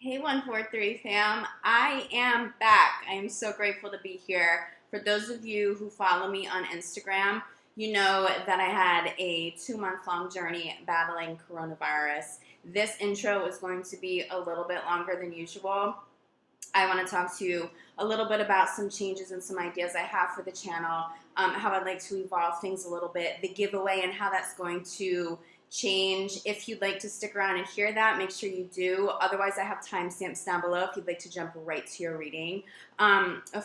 Hey 143 fam, I am back. I am so grateful to be here. For those of you who follow me on Instagram, you know that I had a 2-month long journey battling coronavirus. This intro is going to be a little bit longer than usual. I want to talk to you a little bit about some changes and some ideas I have for the channel, how I'd like to evolve things a little bit, the giveaway and how that's going to change. If you'd like to stick around and hear that, make sure you do. Otherwise, I have timestamps down below if you'd like to jump right to your reading.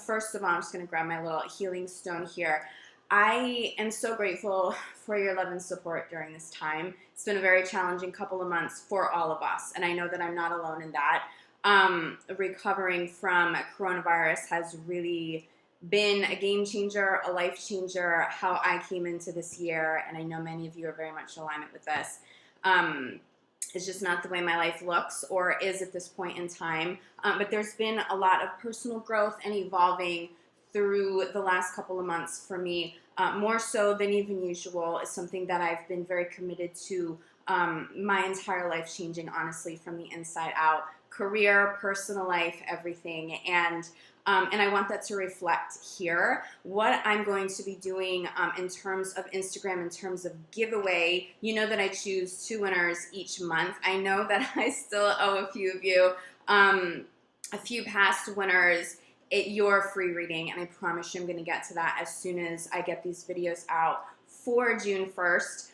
First of all, I'm just going to grab my little healing stone here. I am so grateful for your love and support during this time. It's been a very challenging couple of months for all of us, and I know that I'm not alone in that. Recovering from coronavirus has really been a game changer, a life changer, how I came into this year, and I know many of you are very much in alignment with this. It's just not the way my life looks or is at this point in time, but there's been a lot of personal growth and evolving through the last couple of months for me, more so than even usual. Is something that I've been very committed to my entire life, changing honestly from the inside out. Career, personal life, everything, and I want that to reflect here. What I'm going to be doing in terms of Instagram, in terms of giveaway, you know that I choose 2 winners each month. I know that I still owe a few of you a few past winners your free reading, and I promise you I'm going to get to that as soon as I get these videos out for June 1st.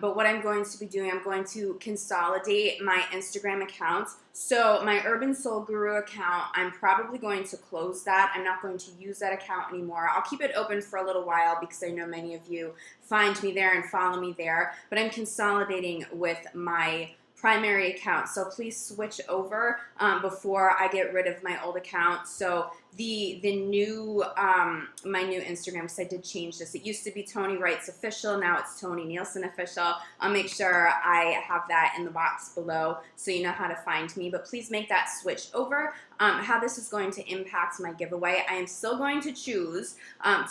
But what I'm going to be doing, I'm going to consolidate my Instagram accounts. So my Urban Soul Guru account, I'm probably going to close that. I'm not going to use that account anymore. I'll keep it open for a little while because I know many of you find me there and follow me there. But I'm consolidating with my primary account. So please switch over before I get rid of my old account. So the new my new Instagram, because I did change this. It used to be Tony Wrights Official. Now it's Tony Nielsen Official. I'll make sure I have that in the box below so you know how to find me. But please make that switch over. How this is going to impact my giveaway, I am still going to choose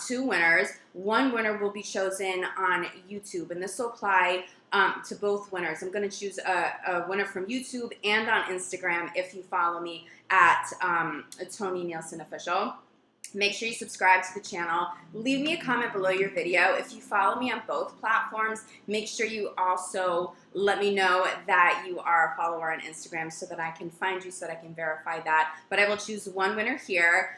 2 winners. One winner will be chosen on YouTube, and this will apply to both winners. I'm going to choose a winner from YouTube and on Instagram if you follow me at Tony Nielsen Official. Make sure you subscribe to the channel. Leave me a comment below your video. If you follow me on both platforms, make sure you also let me know that you are a follower on Instagram so that I can find you, so that I can verify that. But I will choose one winner here.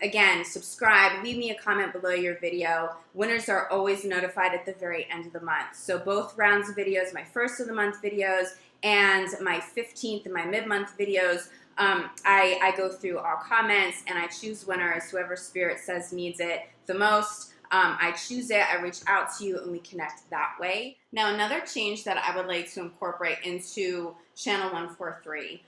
Again, subscribe, leave me a comment below your video. Winners are always notified at the very end of the month. So both rounds of videos, my first of the month videos and my 15th and my mid-month videos, I go through all comments and I choose winners. Whoever Spirit says needs it the most, I choose it, I reach out to you, and we connect that way. Now, another change that I would like to incorporate into Channel 143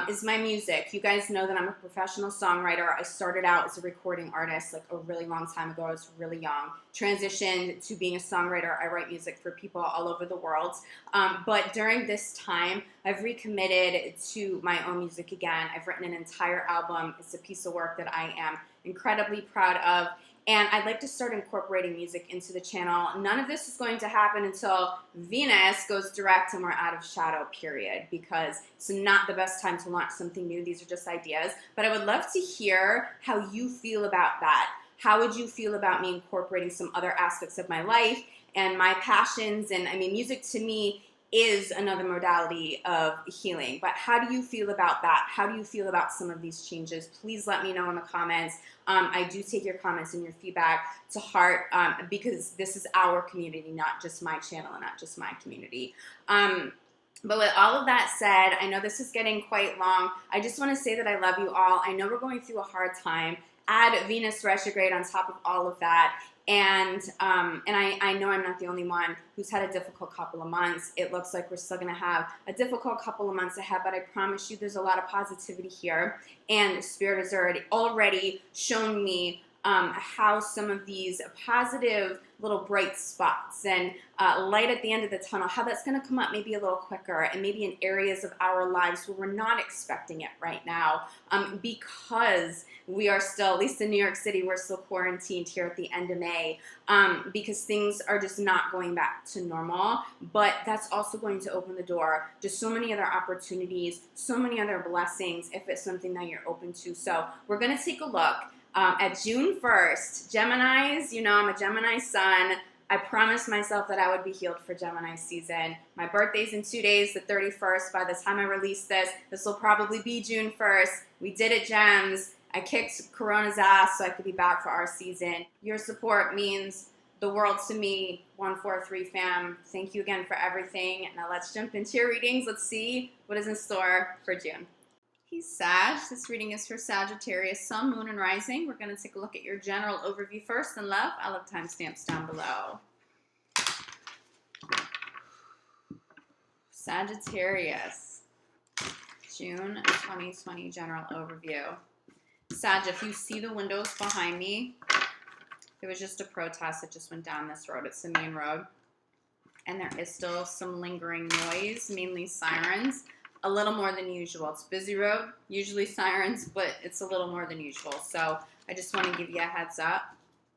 is my music. You guys know that I'm a professional songwriter. I started out as a recording artist like a really long time ago. I was really young. Transitioned to being a songwriter. I write music for people all over the world. But during this time, I've recommitted to my own music again. I've written an entire album. It's a piece of work that I am incredibly proud of. And I'd like to start incorporating music into the channel. None of this is going to happen until Venus goes direct and we're out of shadow, period, because it's not the best time to launch something new. These are just ideas. But I would love to hear how you feel about that. How would you feel about me incorporating some other aspects of my life and my passions? And I mean, music to me is another modality of healing. But how do you feel about that? How do you feel about some of these changes? Please let me know in the comments. I do take your comments and your feedback to heart because this is our community, not just my channel and not just my community. But with all of that said, I know this is getting quite long. I just want to say that I love you all. I know we're going through a hard time. Add Venus retrograde on top of all of that. And I know I'm not the only one who's had a difficult couple of months. It looks like we're still going to have a difficult couple of months ahead, but I promise you there's a lot of positivity here. And Spirit has already shown me how some of these positive little bright spots and light at the end of the tunnel, how that's going to come up maybe a little quicker and maybe in areas of our lives where we're not expecting it right now, because we are still, at least in New York City, we're still quarantined here at the end of May, because things are just not going back to normal. But that's also going to open the door to so many other opportunities, so many other blessings if it's something that you're open to. So we're going to take a look at June 1st. Geminis, you know, I'm a Gemini sun. I promised myself that I would be healed for Gemini season. My birthday's in 2 days, the 31st. By the time I release this will probably be June 1st. We did it, Gems. I kicked Corona's ass so I could be back for our season. Your support means the world to me. 143 fam, thank you again for everything. Now let's jump into your readings. Let's see what is in store for June. Hey Sag, this reading is for Sagittarius, Sun, Moon, and Rising. We're going to take a look at your general overview first, and love, I'll have timestamps down below. Sagittarius, June 2020 general overview. Sag, if you see the windows behind me, it was just a protest that just went down this road. It's the main road. And there is still some lingering noise, mainly sirens. A little more than usual. It's a busy road, usually sirens, but it's a little more than usual. So I just want to give you a heads up,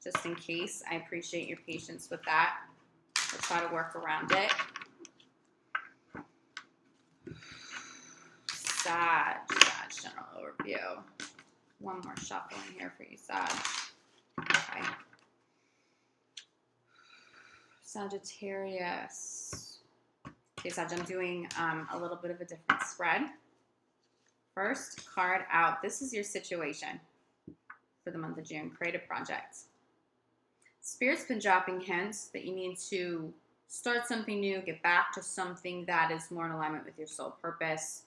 just in case. I appreciate your patience with that. I'll try to work around it. Sag, general overview. One more shuffling here for you, Sag. Okay. Sagittarius. Okay, Sag, I'm doing a little bit of a different spread. First card out. This is your situation for the month of June. Creative projects. Spirit's been dropping hints that you need to start something new, get back to something that is more in alignment with your soul purpose.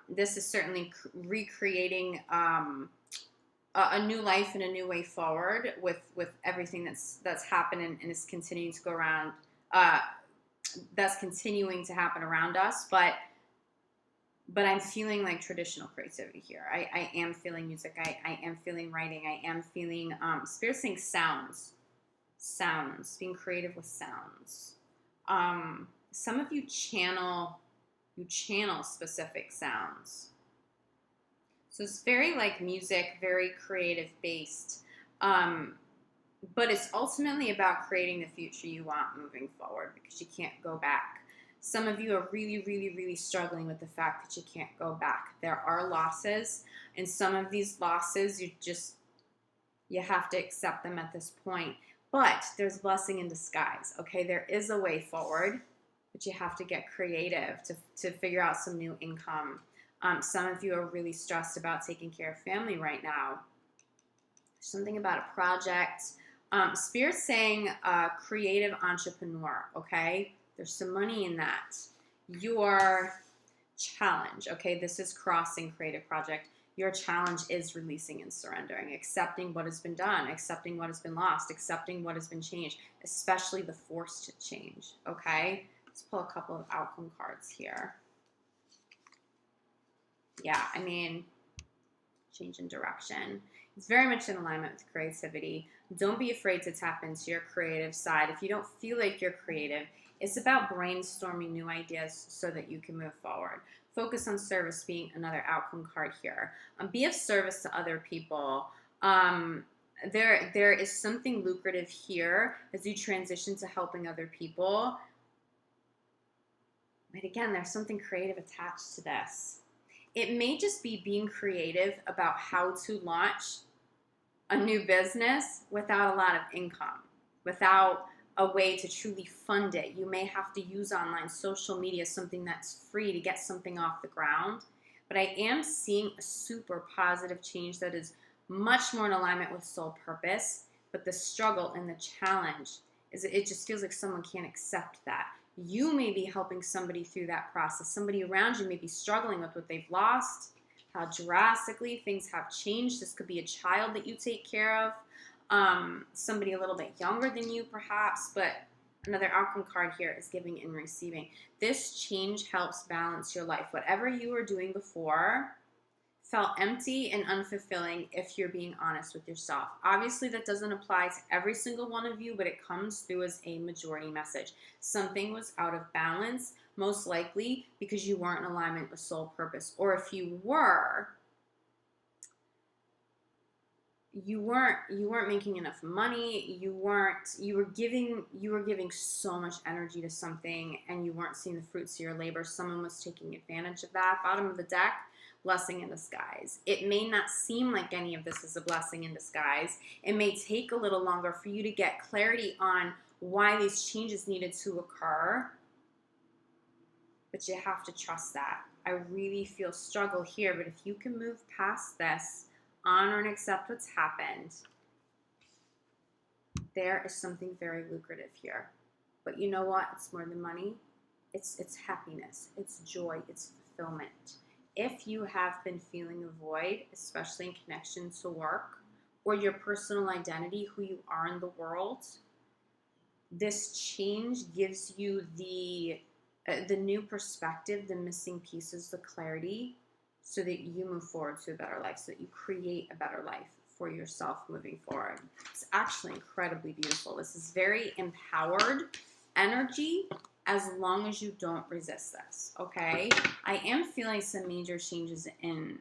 This is certainly recreating a new life and a new way forward with everything that's happened and is continuing to go around. That's continuing to happen around us, but I'm feeling like traditional creativity here. I am feeling music. I am feeling writing. I am feeling Spirit saying sounds, being creative with sounds. Some of you channel specific sounds. So it's very like music, very creative based. But it's ultimately about creating the future you want moving forward, because you can't go back. Some of you are really, really, really struggling with the fact that you can't go back. There are losses, and some of these losses, you have to accept them at this point. But there's blessing in disguise, okay? There is a way forward, but you have to get creative to figure out some new income. Some of you are really stressed about taking care of family right now. Something about a project. Spirit's saying creative entrepreneur, okay? There's some money in that. Your challenge, okay? This is crossing creative project. Your challenge is releasing and surrendering, accepting what has been done, accepting what has been lost, accepting what has been changed, especially the force to change, okay? Let's pull a couple of outcome cards here. Yeah, I mean, change in direction. It's very much in alignment with creativity. Don't be afraid to tap into your creative side. If you don't feel like you're creative, it's about brainstorming new ideas so that you can move forward. Focus on service being another outcome card here. Be of service to other people. There is something lucrative here as you transition to helping other people. But again, there's something creative attached to this. It may just be being creative about how to launch a new business without a lot of income, without a way to truly fund it. You may have to use online social media, something that's free to get something off the ground. But I am seeing a super positive change that is much more in alignment with soul purpose. But the struggle and the challenge is it just feels like someone can't accept that. You may be helping somebody through that process. Somebody around you may be struggling with what they've lost, how drastically things have changed. This could be a child that you take care of, somebody a little bit younger than you perhaps, but another outcome card here is giving and receiving. This change helps balance your life. Whatever you were doing before, felt empty and unfulfilling if you're being honest with yourself. Obviously, that doesn't apply to every single one of you, but it comes through as a majority message. Something was out of balance, most likely because you weren't in alignment with soul purpose. Or if you were, you weren't making enough money, you were giving so much energy to something and you weren't seeing the fruits of your labor. Someone was taking advantage of that. Bottom of the deck, blessing in disguise. It may not seem like any of this is a blessing in disguise. It may take a little longer for you to get clarity on why these changes needed to occur, but you have to trust that. I really feel struggle here, but if you can move past this, honor and accept what's happened, there is something very lucrative here. But you know what? It's more than money. It's happiness. It's joy. It's fulfillment. If you have been feeling a void, especially in connection to work or your personal identity, who you are in the world, this change gives you the new perspective, the missing pieces, the clarity, so that you move forward to a better life, so that you create a better life for yourself moving forward. It's actually incredibly beautiful. This is very empowered energy, as long as you don't resist this, okay? I am feeling some major changes in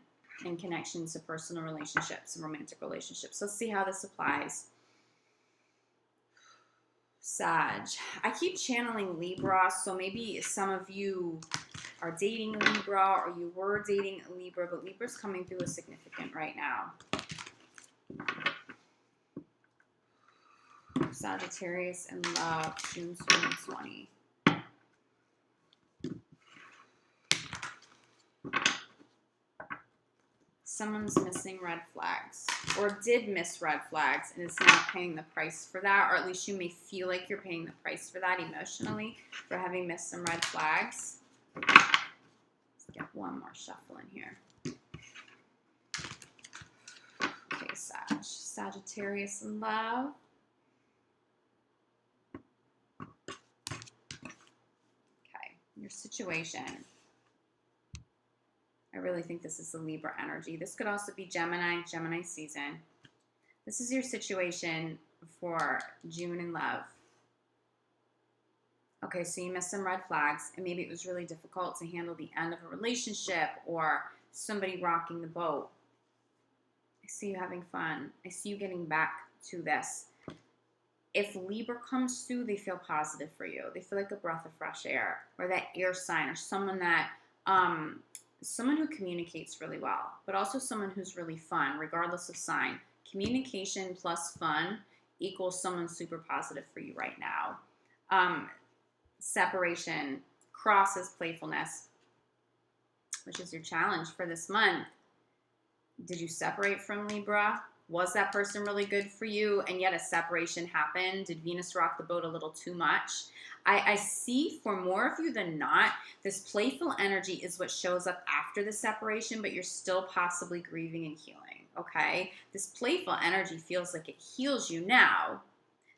connections to personal relationships and romantic relationships. Let's see how this applies. Sag. I keep channeling Libra, so maybe some of you are dating a Libra or you were dating a Libra, but Libra's coming through as significant right now. Sagittarius in love, June 2020. Someone's missing red flags, or did miss red flags, and is now paying the price for that, or at least you may feel like you're paying the price for that emotionally, for having missed some red flags. Let's get one more shuffle in here. Okay, Sagittarius in love. Okay, your situation. I really think this is the Libra energy. This could also be Gemini season. This is your situation for June in love. Okay, so you missed some red flags, and maybe it was really difficult to handle the end of a relationship or somebody rocking the boat. I see you having fun. I see you getting back to this. If Libra comes through, they feel positive for you. They feel like a breath of fresh air, or that air sign, or someone that someone who communicates really well, but also someone who's really fun, regardless of sign. Communication plus fun equals someone super positive for you right now. Separation crosses playfulness, which is your challenge for this month. Did you separate from Libra? Was that person really good for you, and yet a separation happened? Did Venus rock the boat a little too much? I see, for more of you than not, this playful energy is what shows up after the separation, but you're still possibly grieving and healing, okay? This playful energy feels like it heals you now.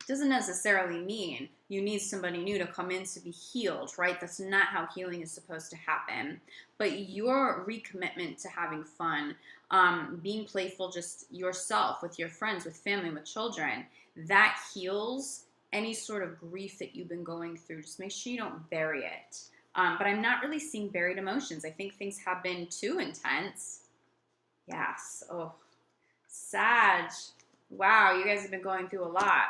Doesn't necessarily mean you need somebody new to come in to be healed, right? That's not how healing is supposed to happen. But your recommitment to having fun, being playful just yourself, with your friends, with family, with children, that heals any sort of grief that you've been going through. Just make sure you don't bury it. But I'm not really seeing buried emotions. I think things have been too intense. Yes. Oh, Sag. Wow, you guys have been going through a lot.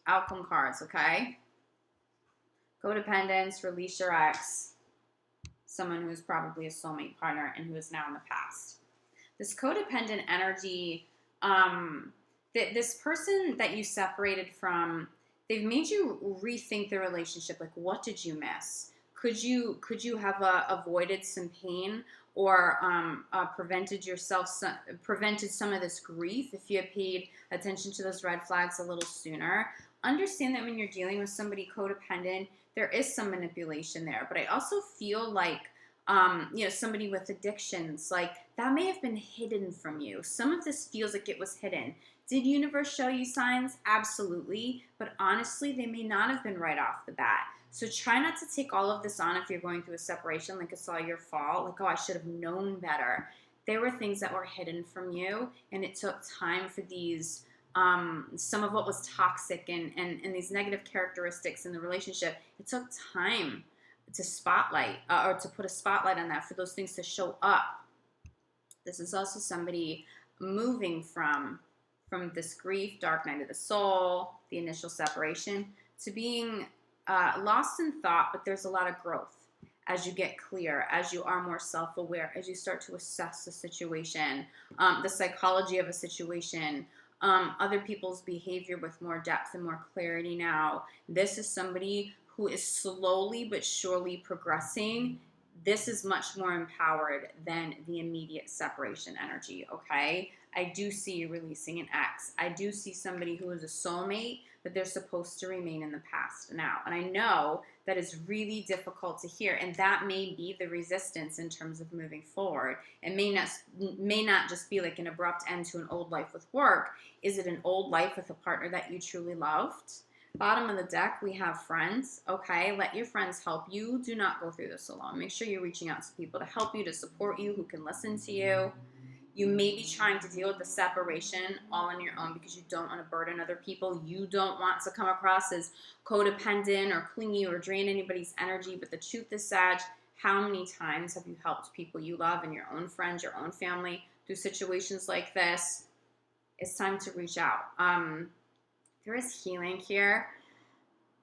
Outcome cards, okay? Codependence, release your ex. Someone who is probably a soulmate partner and who is now in the past. This codependent energy, this person that you separated from, they've made you rethink the relationship. Like, what did you miss? Could you have avoided some pain, or prevented some of this grief if you had paid attention to those red flags a little sooner? Understand that when you're dealing with somebody codependent, there is some manipulation there. But I also feel like, somebody with addictions, like that may have been hidden from you. Some of this feels like it was hidden. Did universe show you signs? Absolutely. But honestly, they may not have been right off the bat. So try not to take all of this on if you're going through a separation, like it's all your fault. Like, oh, I should have known better. there were things that were hidden from you, and it took time for these, some of what was toxic and these negative characteristics in the relationship. It took time to spotlight, or to put a spotlight on that, for those things to show up. This is also somebody moving from this grief, dark night of the soul, the initial separation, to being lost in thought, but there's a lot of growth as you get clear, as you are more self-aware, as you start to assess the situation, the psychology of a situation, other people's behavior with more depth and more clarity now. This is somebody who is slowly but surely progressing. This is much more empowered than the immediate separation energy, okay? I do see you releasing an ex. I do see somebody who is a soulmate, but they're supposed to remain in the past now. And I know that is really difficult to hear, and that may be the resistance in terms of moving forward. It may not just be like an abrupt end to an old life with work. Is it an old life with a partner that you truly loved? Bottom of the deck, we have friends, okay? Let your friends help you. Do not go through this alone. Make sure you're reaching out to people to help you, to support you, who can listen to you. You may be trying to deal with the separation all on your own because you don't want to burden other people. You don't want to come across as codependent or clingy or drain anybody's energy. But the truth is, Sag, how many times have you helped people you love and your own friends, your own family through situations like this? It's time to reach out. There is healing here,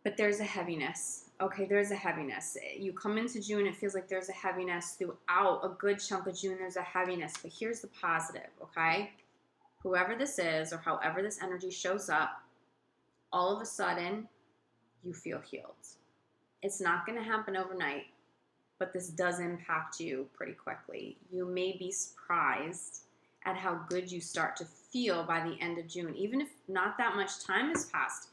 but there's a heaviness. Okay, there's a heaviness. You come into June, it feels like there's a heaviness throughout a good chunk of June. There's a heaviness, but here's the positive, okay? Whoever this is, or however this energy shows up, all of a sudden, you feel healed. It's not going to happen overnight, but this does impact you pretty quickly. You may be surprised at how good you start to feel by the end of June, even if not that much time has passed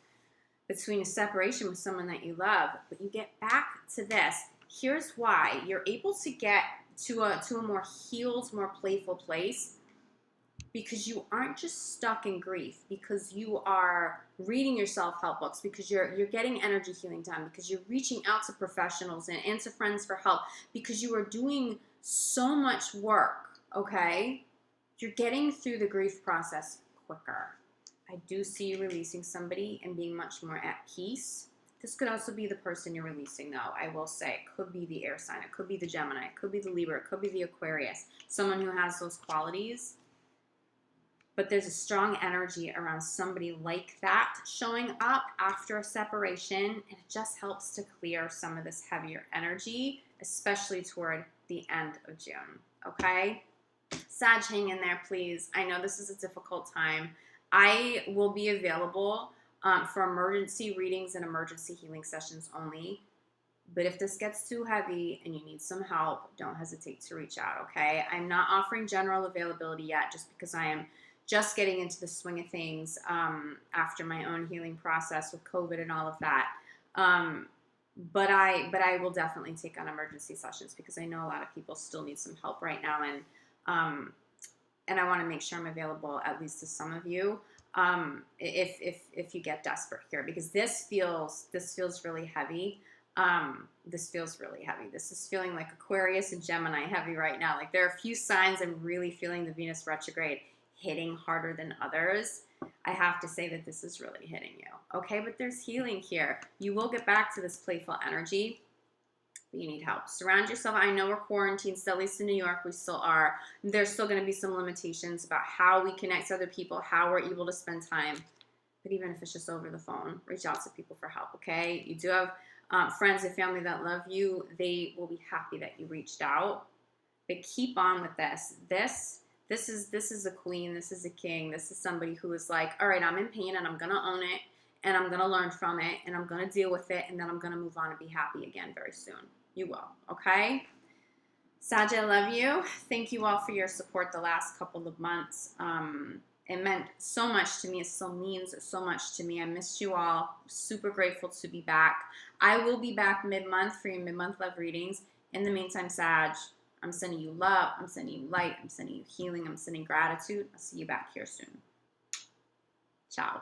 between a separation with someone that you love. But you get back to this. Here's why. You're able to get to a more healed, more playful place, because you aren't just stuck in grief, because you are reading your self-help books, because you're getting energy healing done, because you're reaching out to professionals and to friends for help, because you are doing so much work, okay? You're getting through the grief process quicker. I do see you releasing somebody and being much more at peace. This could also be the person you're releasing, though. I will say it could be the air sign. It could be the Gemini. It could be the Libra. It could be the Aquarius. Someone who has those qualities. But there's a strong energy around somebody like that showing up after a separation. And it just helps to clear some of this heavier energy, especially toward the end of June. Okay? Sag, hang in there, please. I know this is a difficult time. I will be available for emergency readings and emergency healing sessions only. But if this gets too heavy and you need some help, don't hesitate to reach out, okay? I'm not offering general availability yet, just because I am just getting into the swing of things after my own healing process with COVID and all of that. But I will definitely take on emergency sessions, because I know a lot of people still need some help right now, and I want to make sure I'm available at least to some of you if you get desperate here, because this feels really heavy. This feels really heavy. This is feeling like Aquarius and Gemini heavy right now. Like, there are a few signs I'm really feeling the Venus retrograde hitting harder than others. I have to say that this is really hitting you. Okay, but there's healing here. You will get back to this playful energy. You need help. Surround yourself. I know we're quarantined still, at least in New York, we still are. There's still going to be some limitations about how we connect to other people, how we're able to spend time. But even if it's just over the phone, reach out to people for help, okay? You do have friends and family that love you. They will be happy that you reached out. But keep on with this. This is a queen. This is a king. This is somebody who is like, all right, I'm in pain and I'm going to own it, and I'm going to learn from it, and I'm going to deal with it, and then I'm going to move on and be happy again very soon. You will, okay? Sag, I love you. Thank you all for your support the last couple of months. It meant so much to me. It still means so much to me. I missed you all. Super grateful to be back. I will be back mid-month for your mid-month love readings. In the meantime, Sag, I'm sending you love. I'm sending you light. I'm sending you healing. I'm sending gratitude. I'll see you back here soon. Ciao.